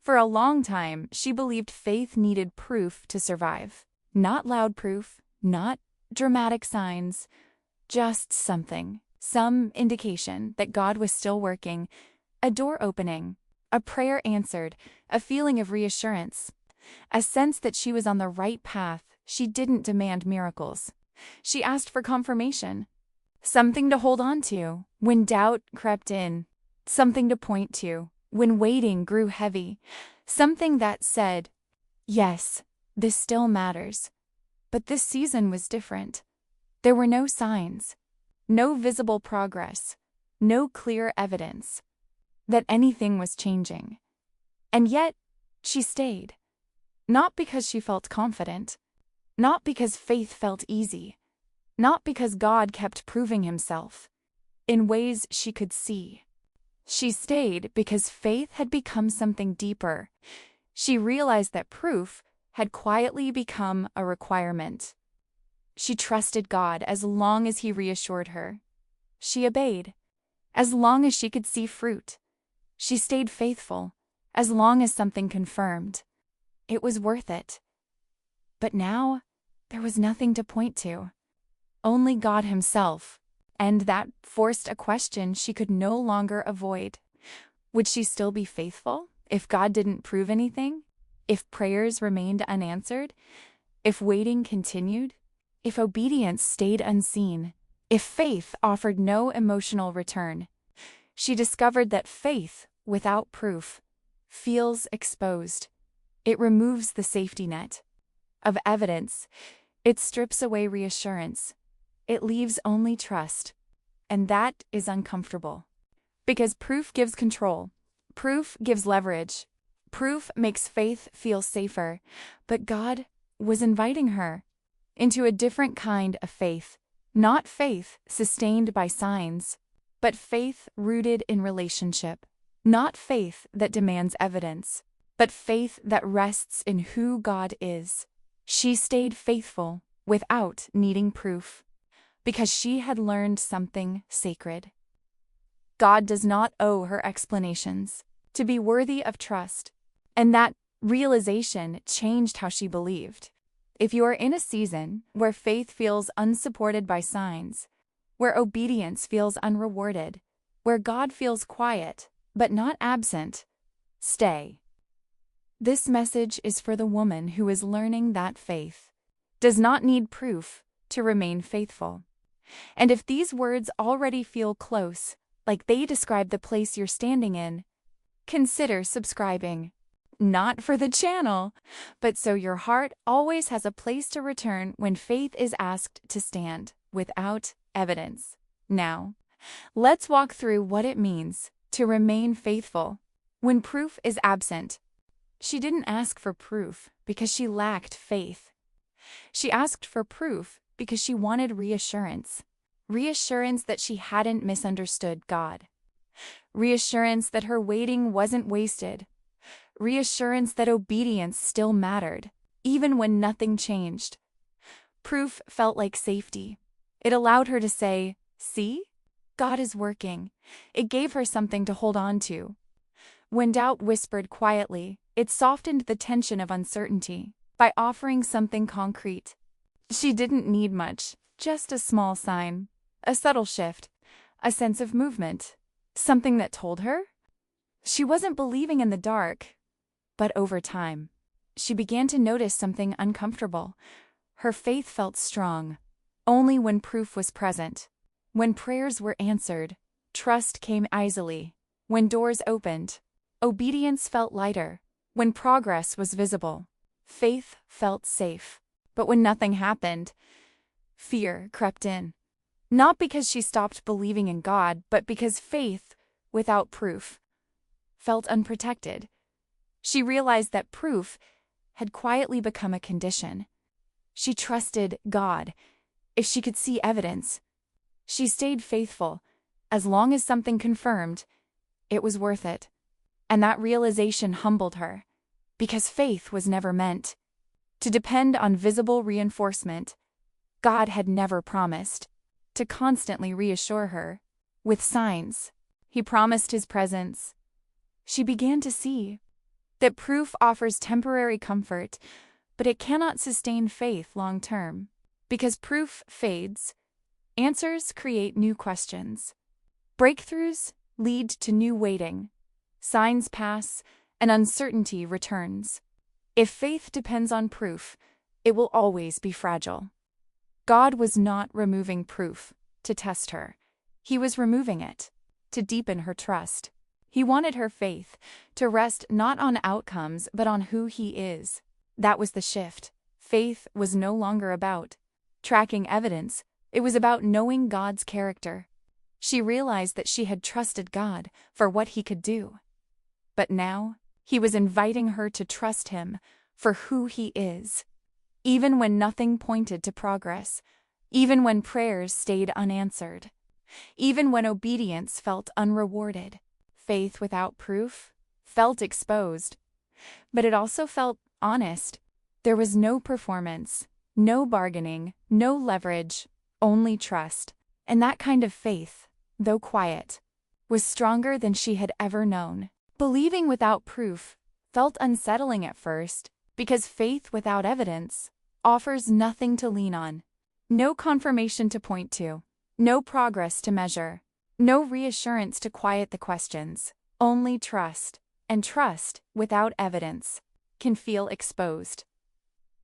For a long time, she believed faith needed proof to survive. Not loud proof, not dramatic signs, just something, some indication that God was still working, a door opening, a prayer answered, a feeling of reassurance, a sense that she was on the right path. She didn't demand miracles. She asked for confirmation, something to hold on to when doubt crept in, something to point to when waiting grew heavy, something that said, yes, this still matters. But this season was different. There were no signs, no visible progress, no clear evidence that anything was changing. And yet, she stayed. Not because she felt confident, not because faith felt easy, not because God kept proving himself in ways she could see. She stayed because faith had become something deeper. She realized that proof had quietly become a requirement. She trusted God as long as he reassured her. She obeyed as long as she could see fruit. She stayed faithful as long as something confirmed it was worth it. But now, there was nothing to point to. Only God himself, and that forced a question she could no longer avoid. Would she still be faithful if God didn't prove anything? If prayers remained unanswered? If waiting continued? If obedience stayed unseen? If faith offered no emotional return? She discovered that faith, without proof, feels exposed. It removes the safety net of evidence. It strips away reassurance. It leaves only trust. And that is uncomfortable. Because proof gives control. Proof gives leverage. Proof makes faith feel safer. But God was inviting her into a different kind of faith. Not faith sustained by signs, but faith rooted in relationship. Not faith that demands evidence, but faith that rests in who God is. She stayed faithful without needing proof, because she had learned something sacred. God does not owe her explanations to be worthy of trust, and that realization changed how she believed. If you are in a season where faith feels unsupported by signs, where obedience feels unrewarded, where God feels quiet but not absent, stay. This message is for the woman who is learning that faith does not need proof to remain faithful. And if these words already feel close, like they describe the place you're standing in, consider subscribing. Not for the channel, but so your heart always has a place to return when faith is asked to stand without evidence. Now, let's walk through what it means to remain faithful when proof is absent. She didn't ask for proof because she lacked faith. She asked for proof because she wanted reassurance. Reassurance that she hadn't misunderstood God. Reassurance that her waiting wasn't wasted. Reassurance that obedience still mattered, even when nothing changed. Proof felt like safety. It allowed her to say, "See? God is working." It gave her something to hold on to. When doubt whispered quietly, it softened the tension of uncertainty by offering something concrete. She didn't need much, just a small sign, a subtle shift, a sense of movement, something that told her she wasn't believing in the dark. But over time, she began to notice something uncomfortable. Her faith felt strong only when proof was present. When prayers were answered, trust came easily. When doors opened, obedience felt lighter. When progress was visible, faith felt safe. But when nothing happened, fear crept in. Not because she stopped believing in God, but because faith, without proof, felt unprotected. She realized that proof had quietly become a condition. She trusted God if she could see evidence. She stayed faithful as long as something confirmed it was worth it. And that realization humbled her, because faith was never meant to depend on visible reinforcement. God had never promised to constantly reassure her with signs. He promised his presence. She began to see that proof offers temporary comfort, but it cannot sustain faith long term. Because proof fades, answers create new questions. Breakthroughs lead to new waiting. Signs pass, and uncertainty returns. If faith depends on proof, it will always be fragile. God was not removing proof to test her. He was removing it to deepen her trust. He wanted her faith to rest not on outcomes but on who He is. That was the shift. Faith was no longer about tracking evidence. It was about knowing God's character. She realized that she had trusted God for what He could do. But now, He was inviting her to trust Him for who He is. Even when nothing pointed to progress, even when prayers stayed unanswered, even when obedience felt unrewarded, faith without proof felt exposed. But it also felt honest. There was no performance, no bargaining, no leverage, only trust. And that kind of faith, though quiet, was stronger than she had ever known. Believing without proof felt unsettling at first, because faith without evidence offers nothing to lean on. No confirmation to point to, no progress to measure, no reassurance to quiet the questions, only trust. And trust without evidence can feel exposed.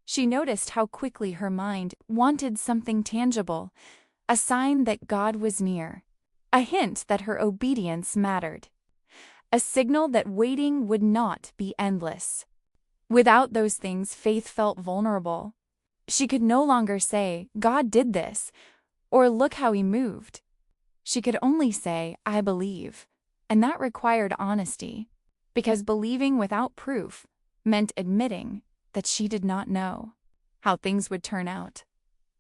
She noticed how quickly her mind wanted something tangible, a sign that God was near, a hint that her obedience mattered, a signal that waiting would not be endless. Without those things, faith felt vulnerable. She could no longer say, "God did this," or "Look how He moved." She could only say, "I believe," and that required honesty, because believing without proof meant admitting that she did not know how things would turn out.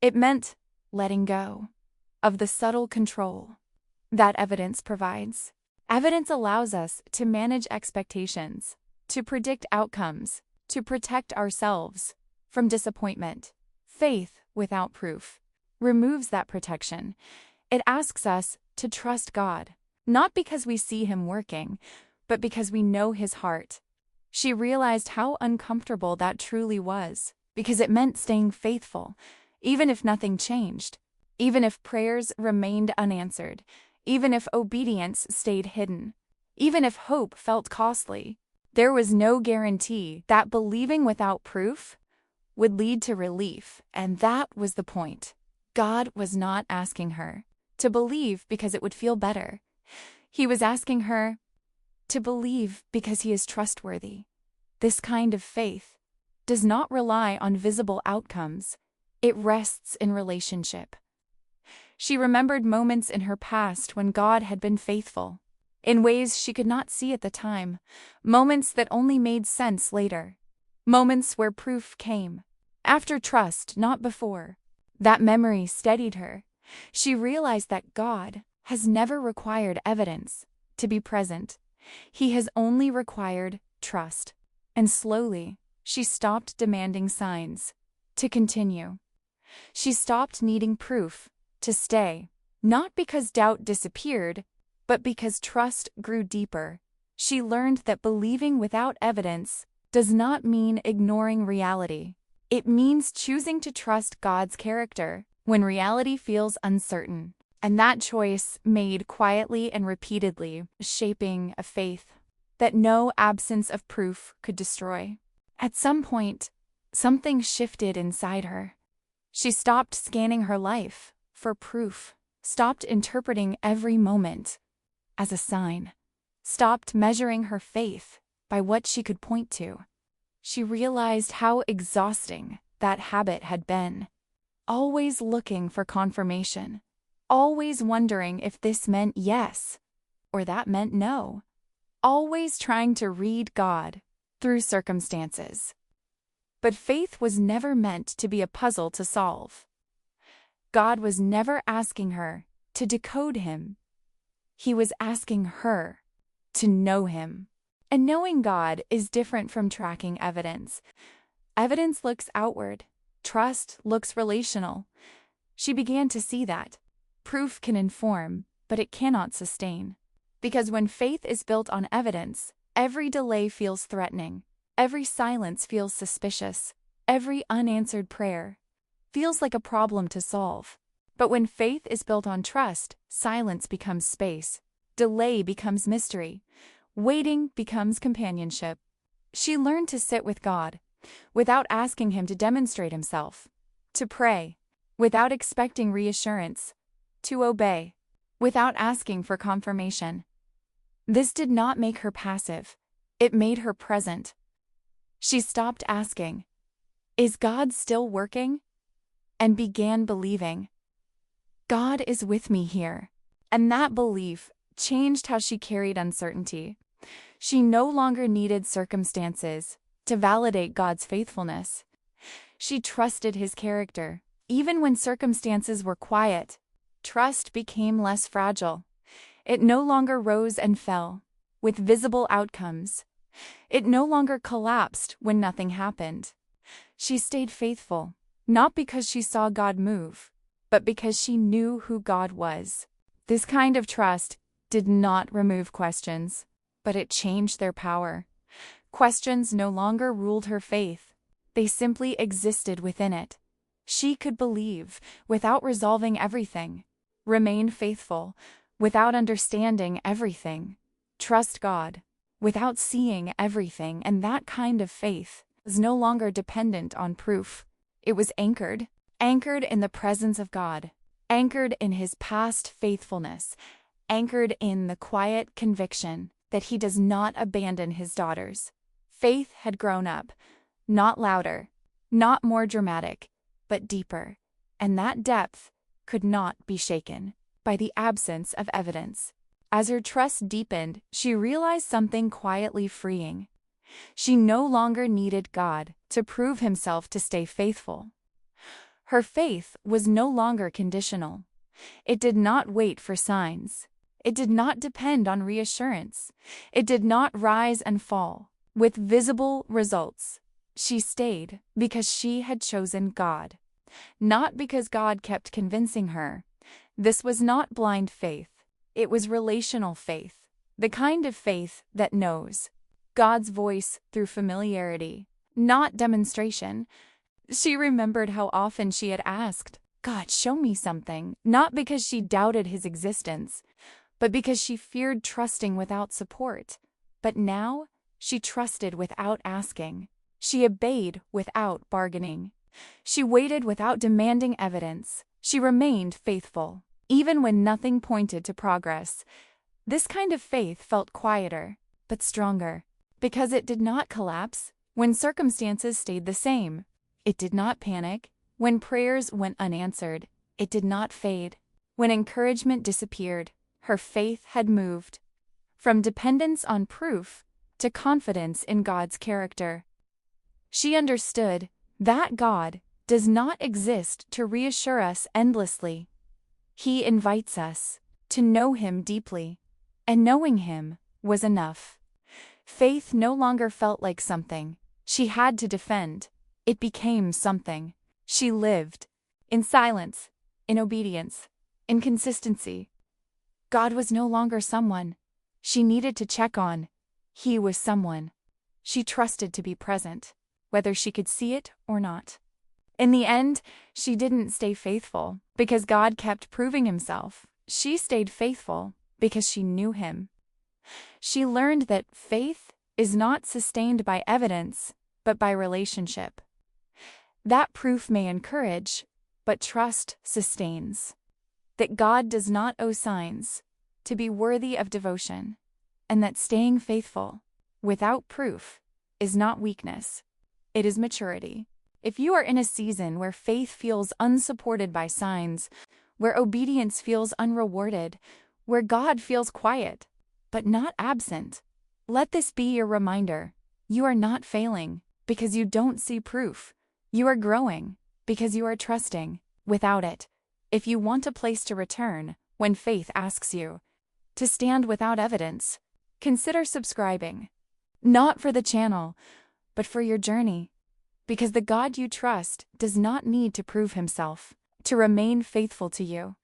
It meant letting go of the subtle control that evidence provides. Evidence allows us to manage expectations, to predict outcomes, to protect ourselves from disappointment. Faith without proof removes that protection. It asks us to trust God, not because we see Him working, but because we know His heart. She realized how uncomfortable that truly was, because it meant staying faithful, even if nothing changed, even if prayers remained unanswered, even if obedience stayed hidden, even if hope felt costly. There was no guarantee that believing without proof would lead to relief, and that was the point. God was not asking her to believe because it would feel better. He was asking her to believe because He is trustworthy. This kind of faith does not rely on visible outcomes. It rests in relationship. She remembered moments in her past when God had been faithful, in ways she could not see at the time, moments that only made sense later, moments where proof came, after trust, not before. That memory steadied her. She realized that God has never required evidence to be present. He has only required trust. And slowly, she stopped demanding signs to continue. She stopped needing proof to stay, not because doubt disappeared, but because trust grew deeper. She learned that believing without evidence does not mean ignoring reality. It means choosing to trust God's character when reality feels uncertain. And that choice, made quietly and repeatedly, shaping a faith that no absence of proof could destroy. At some point, something shifted inside her. She stopped scanning her life for proof, stopped interpreting every moment as a sign, stopped measuring her faith by what she could point to. She realized how exhausting that habit had been, always looking for confirmation, always wondering if this meant yes or that meant no, always trying to read God through circumstances. But faith was never meant to be a puzzle to solve. God was never asking her to decode Him. He was asking her to know Him. And knowing God is different from tracking evidence. Evidence looks outward. Trust looks relational. She began to see that. Proof can inform, but it cannot sustain. Because when faith is built on evidence, Every delay feels threatening. Every silence feels suspicious. Every unanswered prayer feels like a problem to solve. But when faith is built on trust, silence becomes space. Delay becomes mystery. Waiting becomes companionship. She learned to sit with God without asking Him to demonstrate Himself, to pray without expecting reassurance, to obey without asking for confirmation. This did not make her passive. It made her present. She stopped asking, "Is God still working?" and began believing, "God is with me here." And that belief changed how she carried uncertainty. She no longer needed circumstances to validate God's faithfulness. She trusted His character, even when circumstances were quiet. Trust became less fragile. It no longer rose and fell with visible outcomes. It no longer collapsed when nothing happened. She stayed faithful, not because she saw God move, but because she knew who God was. This kind of trust did not remove questions, but it changed their power. Questions no longer ruled her faith. They simply existed within it. She could believe without resolving everything, remain faithful without understanding everything, trust God without seeing everything, and that kind of faith was no longer dependent on proof. It was anchored in the presence of God, anchored in His past faithfulness, anchored in the quiet conviction that He does not abandon His daughters. Faith had grown up, not louder, not more dramatic, but deeper, and that depth could not be shaken by the absence of evidence. As her trust deepened, she realized something quietly freeing. She no longer needed God to prove Himself to stay faithful. Her faith was no longer conditional. It did not wait for signs. It did not depend on reassurance. It did not rise and fall with visible results. She stayed because she had chosen God, not because God kept convincing her. This was not blind faith. It was relational faith, the kind of faith that knows God's voice through familiarity, not demonstration. She remembered how often she had asked, "God, show me something," not because she doubted His existence, but because she feared trusting without support. But now, she trusted without asking. She obeyed without bargaining. She waited without demanding evidence. She remained faithful, even when nothing pointed to progress. This kind of faith felt quieter, but stronger, because it did not collapse when circumstances stayed the same. It did not panic when prayers went unanswered. It did not fade when encouragement disappeared. Her faith had moved from dependence on proof to confidence in God's character. She understood that God does not exist to reassure us endlessly. He invites us to know Him deeply, and knowing Him was enough. Faith no longer felt like something she had to defend. It became something she lived in silence, in obedience, in consistency. God was no longer someone she needed to check on. He was someone she trusted to be present, whether she could see it or not. In the end, she didn't stay faithful because God kept proving Himself. She stayed faithful because she knew Him. She learned that faith is not sustained by evidence, but by relationship. That proof may encourage, but trust sustains. That God does not owe signs to be worthy of devotion, and that staying faithful without proof is not weakness, it is maturity. If you are in a season where faith feels unsupported by signs, where obedience feels unrewarded, where God feels quiet, but not absent, let this be your reminder. You are not failing because you don't see proof. You are growing because you are trusting without it. If you want a place to return when faith asks you to stand without evidence, consider subscribing. Not for the channel, but for your journey. Because the God you trust does not need to prove Himself to remain faithful to you.